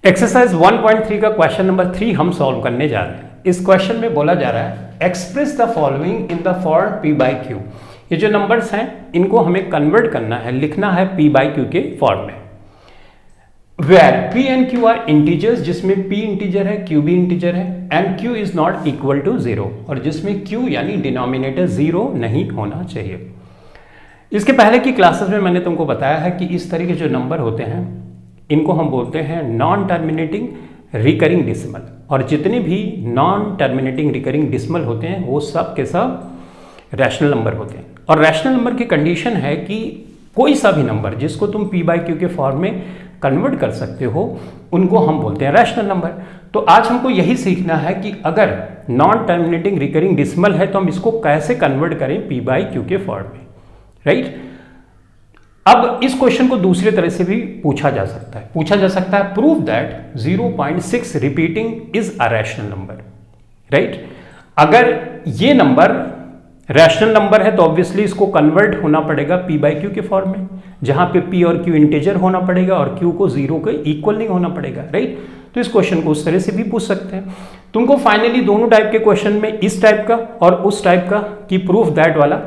Exercise 1.3 का question number 3 हम solve करने जा रहे हैं। इस क्वेश्चन में बोला जा रहा है express the following in the form p by Q. ये जो नंबर्स हैं इनको हमें कन्वर्ट करना है, लिखना है p बाई क्यू के फॉर्म में। वेयर p एंड q आर इंटीजर्स, जिसमें p इंटीजर है q भी इंटीजर है, एंड q is not equal to 0, और जिसमें q यानी डिनोमिनेटर 0 नहीं होना चाहिए। इसके पहले की क्लासेस में मैंने तुमको बताया है कि इस तरह के जो नंबर होते हैं इनको हम बोलते हैं नॉन टर्मिनेटिंग रिकरिंग डिसिमल, और जितने भी नॉन टर्मिनेटिंग रिकरिंग डिसिमल होते हैं वो सब के सब रैशनल नंबर होते हैं। और रैशनल नंबर की कंडीशन है कि कोई सा भी नंबर जिसको तुम p बाई क्यू के फॉर्म में कन्वर्ट कर सकते हो उनको हम बोलते हैं रैशनल नंबर। तो आज हमको यही सीखना है कि अगर नॉन टर्मिनेटिंग रिकरिंग डिसिमल है तो हम इसको कैसे कन्वर्ट करें p बाई क्यू के फॉर्म में, राइट। अब इस क्वेश्चन को दूसरे तरह से भी पूछा जा सकता है, prove that 0.6 repeating is a rational number, right. अगर ये नंबर रैशनल नंबर है तो ऑब्वियसली इसको कन्वर्ट होना पड़ेगा p बाई क्यू के फॉर्म में, जहां पे p और q इंटीजर होना पड़ेगा और q को 0 के इक्वल नहीं होना पड़ेगा, राइट। तो इस क्वेश्चन को उस तरह से भी पूछ सकते हैं। तुमको फाइनली दोनों टाइप के क्वेश्चन में, इस टाइप का और उस टाइप का कि प्रूफ दैट वाला,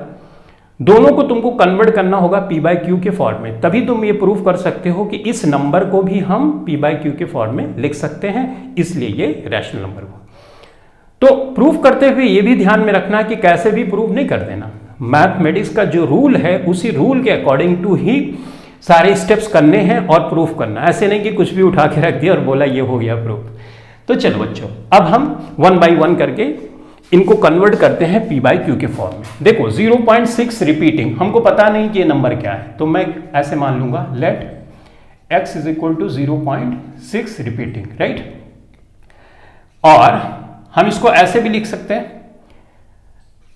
दोनों को तुमको कन्वर्ट करना होगा p बाई क्यू के फॉर्म में, तभी तुम ये प्रूफ कर सकते हो कि इस नंबर को भी हम p बाई क्यू के फॉर्म में लिख सकते हैं, इसलिए ये रैशनल नंबर हुआ। तो प्रूफ करते हुए ये भी ध्यान में रखना कि कैसे भी प्रूफ नहीं कर देना। मैथमेटिक्स का जो रूल है उसी रूल के अकॉर्डिंग टू ही सारे स्टेप्स करने हैं और प्रूफ करना, ऐसे नहीं कि कुछ भी उठा के रख दिया और बोला ये हो गया प्रूफ। तो चलो बच्चों, अब हम 1 बाई 1 करके इनको कन्वर्ट करते हैं p बाई क्यू के फॉर्म में। देखो 0.6 रिपीटिंग, हमको पता नहीं कि ये नंबर क्या है, तो मैं ऐसे मान लूंगा let x is equal to 0.6 repeating, right. और हम इसको ऐसे भी लिख सकते हैं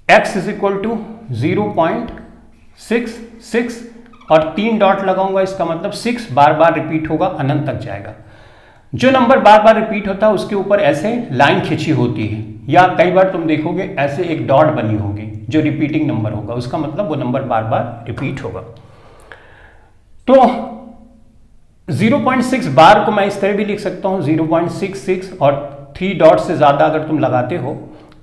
x इज इक्वल टू 0.66 और 3 डॉट लगाऊंगा, इसका मतलब 6 बार बार रिपीट होगा, अनंत तक जाएगा। जो नंबर बार बार रिपीट होता है उसके ऊपर ऐसे लाइन खिंची होती है, या कई बार तुम देखोगे ऐसे एक डॉट बनी होगी जो रिपीटिंग नंबर होगा, उसका मतलब वो नंबर बार बार रिपीट होगा। तो 0.6 बार को मैं इस तरह भी लिख सकता हूं 0.66, और 3 डॉट से ज्यादा अगर तुम लगाते हो,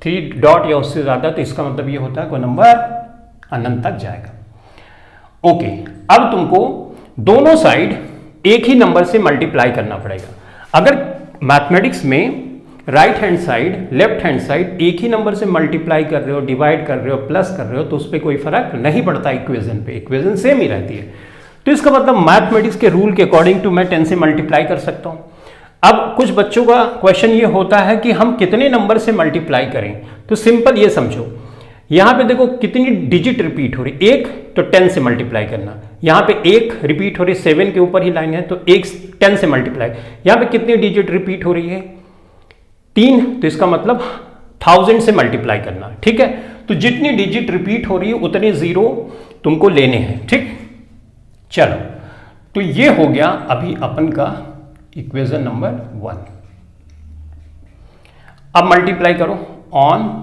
3 डॉट या उससे ज्यादा, तो इसका मतलब ये होता है वो नंबर अनंत तक जाएगा। ओके, अब तुमको दोनों साइड एक ही नंबर से मल्टीप्लाई करना पड़ेगा। अगर मैथमेटिक्स में right hand side left hand side एक ही नंबर से मल्टीप्लाई कर रहे हो, डिवाइड कर रहे हो, प्लस कर रहे हो, तो उस पर कोई फर्क नहीं पड़ता इक्वेशन पे, इक्वेशन सेम ही रहती है। तो इसका मतलब मैथमेटिक्स के रूल के अकॉर्डिंग टू मैं 10 से मल्टीप्लाई कर सकता हूं। अब कुछ बच्चों का क्वेश्चन ये होता है कि हम कितने नंबर से मल्टीप्लाई करें, तो सिंपल ये समझो, यहां पे देखो कितनी डिजिट रिपीट हो रही, 1 तो 10 से मल्टीप्लाई करना, यहां पे 1 रिपीट हो रही, 7 के ऊपर ही लाइन है तो 1 10 से मल्टीप्लाई, यहां पे कितनी डिजिट रिपीट हो रही है 3, तो इसका मतलब 1000 से मल्टीप्लाई करना, ठीक है। तो जितनी डिजिट रिपीट हो रही है उतने 0 तुमको लेने हैं, ठीक। चलो, तो ये हो गया अभी अपन का इक्वेशन नंबर 1। अब मल्टीप्लाई करो, on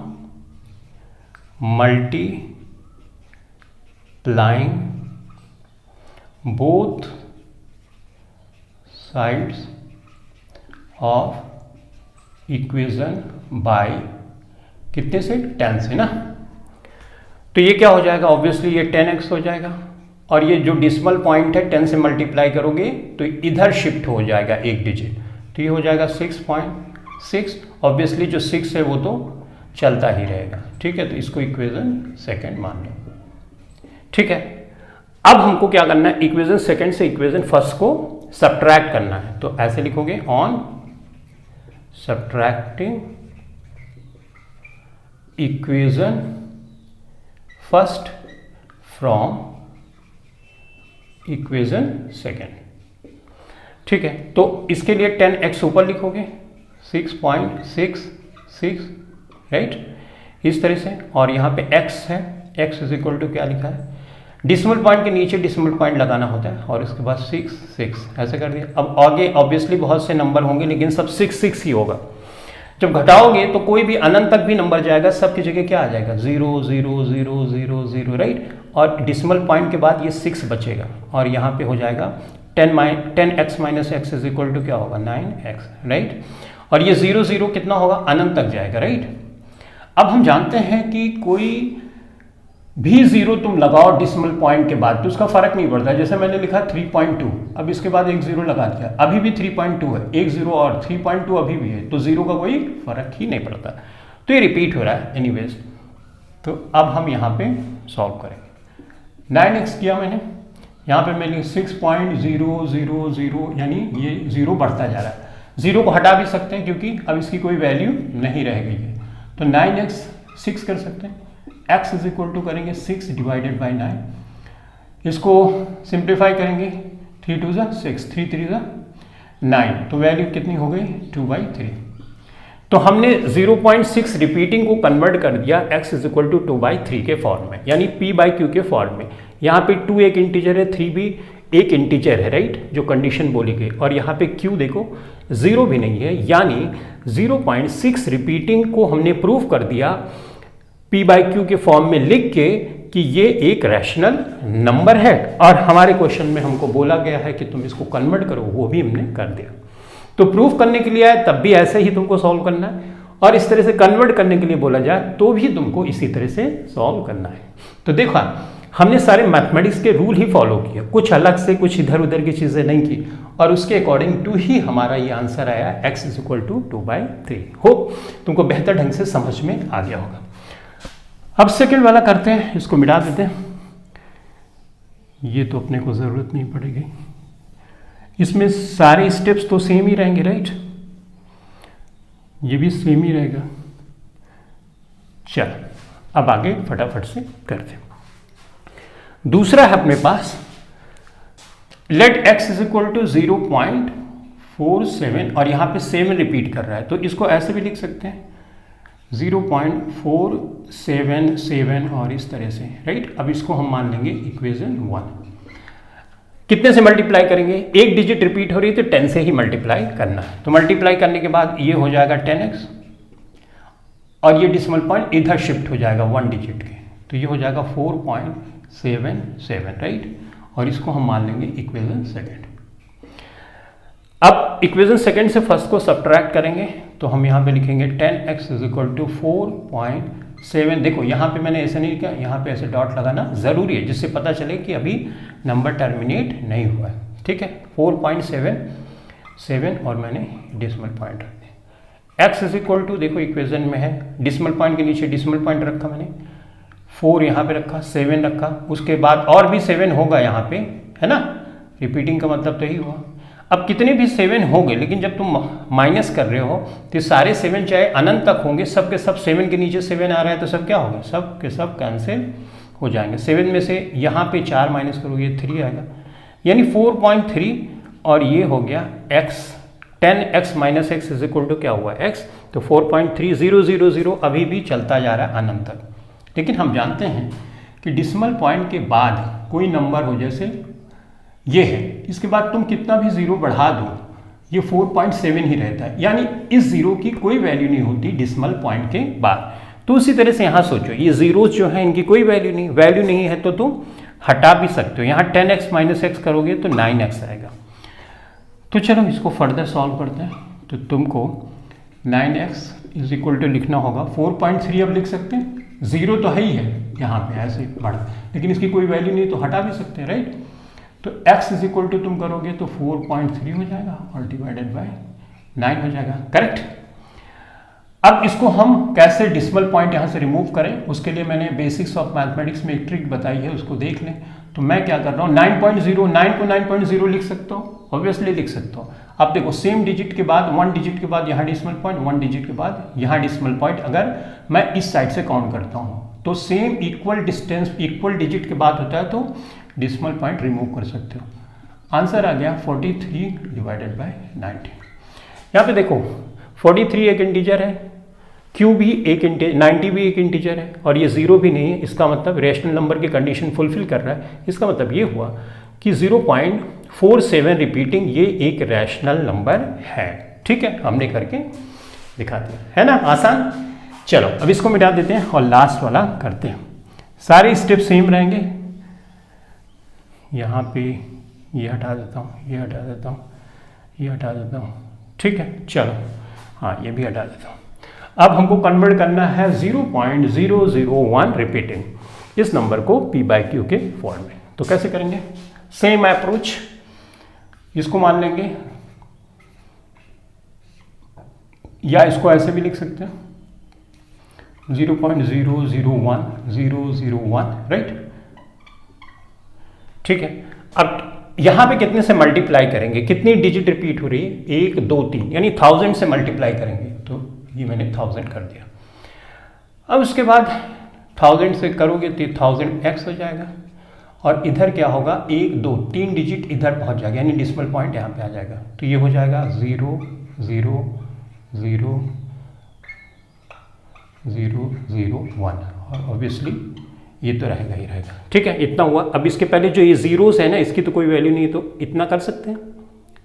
multiplying both sides of equation by कितने से 10 से ना, तो ये क्या हो जाएगा, ऑब्वियसली ये 10x हो जाएगा, और ये जो डिसिमल पॉइंट है 10 से मल्टीप्लाई करोगे तो इधर शिफ्ट हो जाएगा एक डिजिट, तो ये हो जाएगा 6.6। ऑब्वियसली जो 6 है वो तो चलता ही रहेगा, ठीक है। तो इसको इक्वेशन सेकंड मान लो, ठीक है। अब हमको क्या करना है, इक्वेशन सेकंड से इक्वेशन फर्स्ट को सब्ट्रैक्ट करना है, तो ऐसे लिखोगे on subtracting equation first from equation second, ठीक है। तो इसके लिए 10x ऊपर लिखोगे, 6.66, राइट, इस तरह से, और यहाँ पे x है, x इज इक्वल टू क्या लिखा है, डिसिमल पॉइंट के नीचे डिसिमल पॉइंट लगाना होता है, और इसके बाद 6 ऐसे कर दिया। अब आगे ऑब्वियसली बहुत से नंबर होंगे लेकिन सब 6 ही होगा। जब घटाओगे तो कोई भी अनंत तक भी नंबर जाएगा, सबकी जगह क्या आ जाएगा 0 0 0 0 0, राइट, और डिसिमल पॉइंट के बाद ये 6 बचेगा, और यहाँ पे हो जाएगा 10x minus x is equal to क्या होगा 9x, राइट। और ये 0 0 कितना होगा, अनंत तक जाएगा, राइट। अब हम जानते हैं कि कोई भी 0 तुम लगाओ डिसिमल पॉइंट के बाद तो उसका फर्क नहीं पड़ता। जैसे मैंने लिखा 3.2, अब इसके बाद एक 0 लगा दिया, अभी भी 3.2 है, एक 0 और 3.2 अभी भी है, तो 0 का कोई फर्क ही नहीं पड़ता। तो ये रिपीट हो रहा है एनीवेज। तो अब हम यहाँ पे सॉल्व करेंगे। 9x किया मैंने, यहाँ पे मैंने 6.000 यानी ये 0 बढ़ता जा रहा है। 0 को हटा भी सकते हैं क्योंकि अब इसकी कोई वैल्यू नहीं रह गई है। तो 9x 6 कर सकते हैं, x इज इक्वल टू करेंगे 6 डिवाइडेड बाई 9, इसको सिंप्लीफाई करेंगे, 3 2 ज़ा 6, 3 3 ज़ा 9, तो वैल्यू कितनी हो गई 2/3। तो हमने 0.6 रिपीटिंग को कन्वर्ट कर दिया x इज इक्वल टू 2/3 के फॉर्म में, यानी p/q के फॉर्म में। यहाँ पे 2 एक इंटीजर है, 3 भी एक इंटीजर है, राइट, जो कंडीशन बोली गई। और यहाँ पे q देखो 0 भी नहीं है, यानी 0.6 रिपीटिंग को हमने प्रूव कर दिया p/q के फॉर्म में लिख के कि ये एक रैशनल नंबर है। और हमारे क्वेश्चन में हमको बोला गया है कि तुम इसको कन्वर्ट करो, वो भी हमने कर दिया। तो प्रूफ करने के लिए आए तब भी ऐसे ही तुमको सॉल्व करना है, और इस तरह से कन्वर्ट करने के लिए बोला जाए तो भी तुमको इसी तरह से सॉल्व करना है। तो देखो हमने सारे मैथमेटिक्स के रूल ही फॉलो किए, कुछ अलग से कुछ इधर उधर की चीज़ें नहीं की, और उसके अकॉर्डिंग टू ही हमारा ये आंसर आया x is equal to 2/3। Hope तुमको बेहतर ढंग से समझ में आ गया होगा। अब सेकेंड वाला करते हैं, इसको मिटा देते हैं, ये तो अपने को ज़रूरत नहीं पड़ेगी। इसमें सारे स्टेप्स तो सेम ही रहेंगे, राइट, ये भी सेम ही रहेगा। चल अब आगे फटाफट से करते हैं। दूसरा है अपने पास let x is equal to 0.47, और यहाँ पे 7 रिपीट कर रहा है, तो इसको ऐसे भी लिख सकते हैं 0.477 और इस तरह से, राइट। अब इसको हम मान लेंगे इक्वेशन 1। कितने से मल्टीप्लाई करेंगे, एक डिजिट रिपीट हो रही है तो 10 से ही मल्टीप्लाई करना है। तो मल्टीप्लाई करने के बाद ये हो जाएगा 10x, और ये डिसिमल पॉइंट इधर शिफ्ट हो जाएगा 1 डिजिट के, तो ये हो जाएगा 4.77, राइट। और इसको हम मान लेंगे इक्वेशन सेकेंड। अब इक्वेशन सेकेंड से फर्स्ट को सब्ट्रैक्ट करेंगे, तो हम यहाँ पे लिखेंगे 10x इज इक्वल टू 4.7। देखो यहाँ पे मैंने ऐसे नहीं किया, यहाँ पे ऐसे डॉट लगाना जरूरी है जिससे पता चले कि अभी नंबर टर्मिनेट नहीं हुआ है, ठीक है। 4.77 और मैंने डिसिमल पॉइंट रख दिया। x इज इक्वल टू, देखो इक्वेशन में है, डिसिमल पॉइंट के नीचे डिसिमल पॉइंट रखा मैंने, 4 यहाँ पे रखा, 7 रखा, उसके बाद और भी 7 होगा यहाँ पे, है ना, रिपीटिंग का मतलब तो यही हुआ। अब कितने भी 7 होंगे, लेकिन जब तुम माइनस कर रहे हो तो सारे 7 चाहे अनंत तक होंगे, सब के सब 7 के नीचे 7 आ रहे हैं, तो सब क्या होगा, सब के सब कैंसिल हो जाएंगे। 7 में से यहाँ पे 4 माइनस करोगे 3 आएगा, यानी 4.3, और ये हो गया x, 10x minus x is equal to क्या हुआ x, तो 4.3000 अभी भी चलता जा रहा है अनंत तक। लेकिन हम जानते हैं कि डिसिमल पॉइंट के बाद कोई नंबर हो, जैसे ये है, इसके बाद तुम कितना भी 0 बढ़ा दो ये 4.7 ही रहता है, यानी इस 0 की कोई वैल्यू नहीं होती डिसिमल पॉइंट के बाद। तो उसी तरह से यहाँ सोचो, ये जीरोज जो है इनकी कोई वैल्यू नहीं है, तो तुम हटा भी सकते हो। यहाँ 10x माइनस एक्स करोगे तो 9x आएगा। तो चलो इसको फर्दर सॉल्व करते हैं। तो तुमको 9x इज इक्वल टू लिखना होगा 4.3, अब लिख सकते हैं, 0 तो है ही है यहाँ पे ऐसे बढ़, लेकिन इसकी कोई वैल्यू नहीं तो हटा भी सकते हैं, राइट। तो x इज इक्वल टू तुम करोगे तो 4.3 हो जाएगा और डिवाइडेड बाय 9 हो जाएगा, करेक्ट। अब इसको हम कैसे डिसिमल पॉइंट यहाँ से रिमूव करें, उसके लिए मैंने बेसिक्स ऑफ मैथमेटिक्स में एक ट्रिक बताई है, उसको देख लें। तो मैं क्या कर रहा हूँ, 9.0 9 को 9.0 लिख सकता हूँ, ऑब्वियसली लिख सकता हूँ। अब देखो सेम डिजिट के बाद 1 डिजिट के बाद यहाँ डिसिमल पॉइंट, 1 डिजिट के बाद यहाँ डिसिमल पॉइंट, अगर मैं इस साइड से काउंट करता हूँ तो same equal distance equal digit के बाद होता है, तो डिसिमल पॉइंट रिमूव कर सकते हो। आंसर आ गया 43 डिवाइडेड बाय 90। यहाँ पे देखो 43 एक इंटीजर है, q भी एक इंटीजर, 90 भी एक इंटीजर है, और ये 0 भी नहीं है। इसका मतलब रैशनल नंबर की कंडीशन फुलफिल कर रहा है। इसका मतलब ये हुआ कि 0.47 रिपीटिंग ये एक रैशनल नंबर है, ठीक है। हमने करके दिखा दिया, है ना, आसान। चलो अब इसको मिटा देते हैं और लास्ट वाला करते हैं। सारे स्टेप सेम रहेंगे, यहाँ पे ये हटा देता हूँ, ये हटा देता हूँ, ये हटा देता हूँ, ठीक है। चलो हाँ, ये भी हटा देता हूँ। अब हमको कन्वर्ट करना है 0.001 रिपीटिंग इस नंबर को p/q के फॉर्म में। तो कैसे करेंगे? सेम अप्रोच, इसको मान लेंगे या इसको ऐसे भी लिख सकते हैं 0.001001, राइट, ठीक है। अब यहां पे कितने से मल्टीप्लाई करेंगे, कितनी डिजिट रिपीट हो रही है? 1 2 3, यानी 1000 से मल्टीप्लाई करेंगे। तो ये मैंने 1000 कर दिया। अब उसके बाद 1000 से करोगे तो 1000x हो जाएगा, और इधर क्या होगा, 1 2 3 डिजिट इधर पहुंच जाएगा, यानी डिसिमल पॉइंट यहाँ पे आ जाएगा। तो ये हो जाएगा 0 0 0 0 0 1, और ऑब्वियसली ये तो रहेगा ही रहेगा, ठीक है। इतना हुआ। अब इसके पहले जो ये जीरोस है ना, इसकी तो कोई वैल्यू नहीं है, तो इतना कर सकते हैं,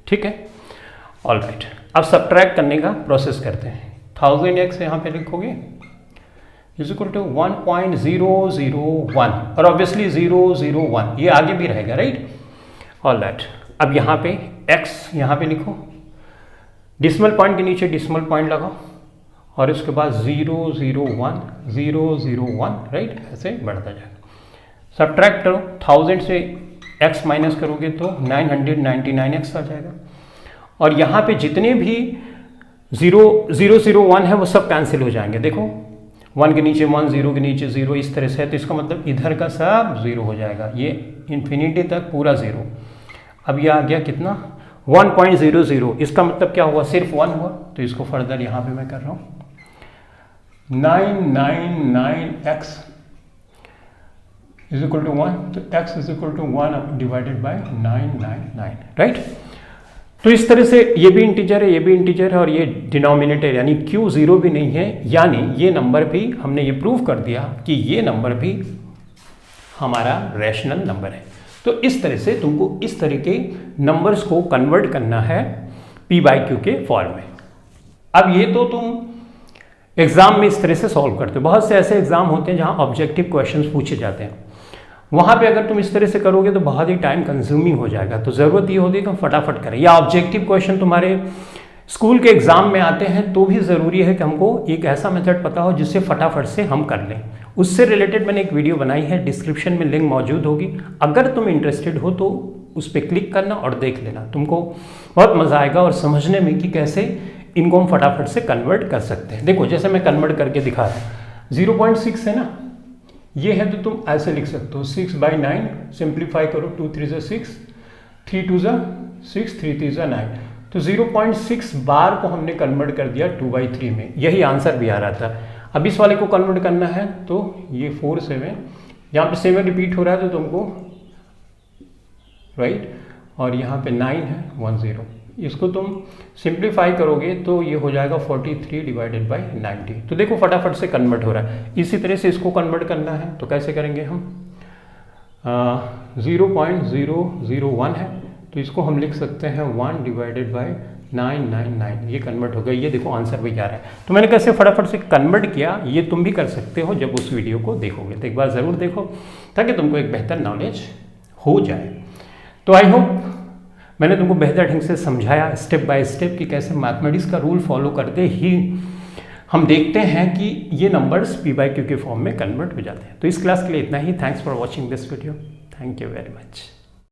ठीक है। ऑल राइट, अब सब्ट्रैक्ट करने का प्रोसेस करते हैं। 1000x यहाँ पे लिखोगे इज इक्वल टू 1.001, और ऑब्वियसली 001 ये आगे भी रहेगा, राइट। ऑल राइट, अब यहाँ पे x यहाँ पे लिखो, डिसिमल पॉइंट के नीचे डिसिमल पॉइंट लगाओ, और उसके बाद 001 001, राइट, ऐसे बढ़ता जाएगा। सब्ट्रैक्ट करो, 1000 से x माइनस करोगे तो 999x आ जाएगा, और यहाँ पे जितने भी 001 है वो सब कैंसिल हो जाएंगे। देखो 1 के नीचे 1, 0 के नीचे 0, इस तरह से है, तो इसका मतलब इधर का सब 0 हो जाएगा, ये इन्फिनिटी तक पूरा 0। अब ये आ गया कितना, 1.00, इसका मतलब क्या हुआ, सिर्फ 1 हुआ। तो इसको फर्दर यहाँ पे मैं कर रहा हूँ 999x इज इक्वल टू 1, तो x is equal to 1 divided by 999, right. तो इस तरह से ये भी इंटीजर है, ये भी इंटीजर है, और ये डिनोमिनेटर यानी q 0 भी नहीं है, यानी ये नंबर भी हमने ये प्रूव कर दिया कि ये नंबर भी हमारा रैशनल नंबर है। तो इस तरह से तुमको इस तरह के नंबर्स को कन्वर्ट करना है p/q के फॉर्म में। अब ये तो तुम एग्जाम में इस तरह से सॉल्व करते हो। बहुत से ऐसे एग्जाम होते हैं जहां ऑब्जेक्टिव क्वेश्चंस पूछे जाते हैं, वहां पे अगर तुम इस तरह से करोगे तो बहुत ही टाइम कंज्यूमिंग हो जाएगा। तो जरूरत ये होती है कि हम फटाफट करें, या ऑब्जेक्टिव क्वेश्चन तुम्हारे स्कूल के एग्जाम में आते हैं तो भी ज़रूरी है कि हमको एक ऐसा मेथड पता हो जिससे फटाफट से हम कर लें। उससे रिलेटेड मैंने एक वीडियो बनाई है, डिस्क्रिप्शन में लिंक मौजूद होगी, अगर तुम इंटरेस्टेड हो तो उस पर क्लिक करना और देख लेना, तुमको बहुत मज़ा आएगा और समझने में कि कैसे इनको हम फटाफट से कन्वर्ट कर सकते हैं। देखो जैसे मैं कन्वर्ट करके दिखा रहा हूँ, 0.6 है ना, ये है तो तुम ऐसे लिख सकते हो 6/9, सिंप्लीफाई करो, 2 3 6, 3 2 6, 3 3 9, तो 0.6 बार को हमने कन्वर्ट कर दिया 2/3 में, यही आंसर भी आ रहा था। अब इस वाले को कन्वर्ट करना है तो ये 4 7, यहाँ पे 7 रिपीट हो रहा है तो तुमको, राइट, और यहाँ पे 9 है 1 0, इसको तुम सिंप्लीफाई करोगे तो ये हो जाएगा 43 डिवाइडेड बाय 90। तो देखो फटाफट से कन्वर्ट हो रहा है। इसी तरह से इसको कन्वर्ट करना है तो कैसे करेंगे हम, 0.001 है तो इसको हम लिख सकते हैं 1 डिवाइडेड बाय 999, ये कन्वर्ट हो गया। ये देखो आंसर भी आ रहा है। तो मैंने कैसे फटाफट से कन्वर्ट किया ये तुम भी कर सकते हो जब उस वीडियो को देखोगे, तो एक बार ज़रूर देखो ताकि तुमको एक बेहतर नॉलेज हो जाए। तो आई होप मैंने तुमको बेहतर ढंग से समझाया स्टेप बाय स्टेप कि कैसे मैथमेटिक्स का रूल फॉलो करते ही हम देखते हैं कि ये नंबर्स p/q के फॉर्म में कन्वर्ट हो जाते हैं। तो इस क्लास के लिए इतना ही। Thanks for watching this video. Thank you very much.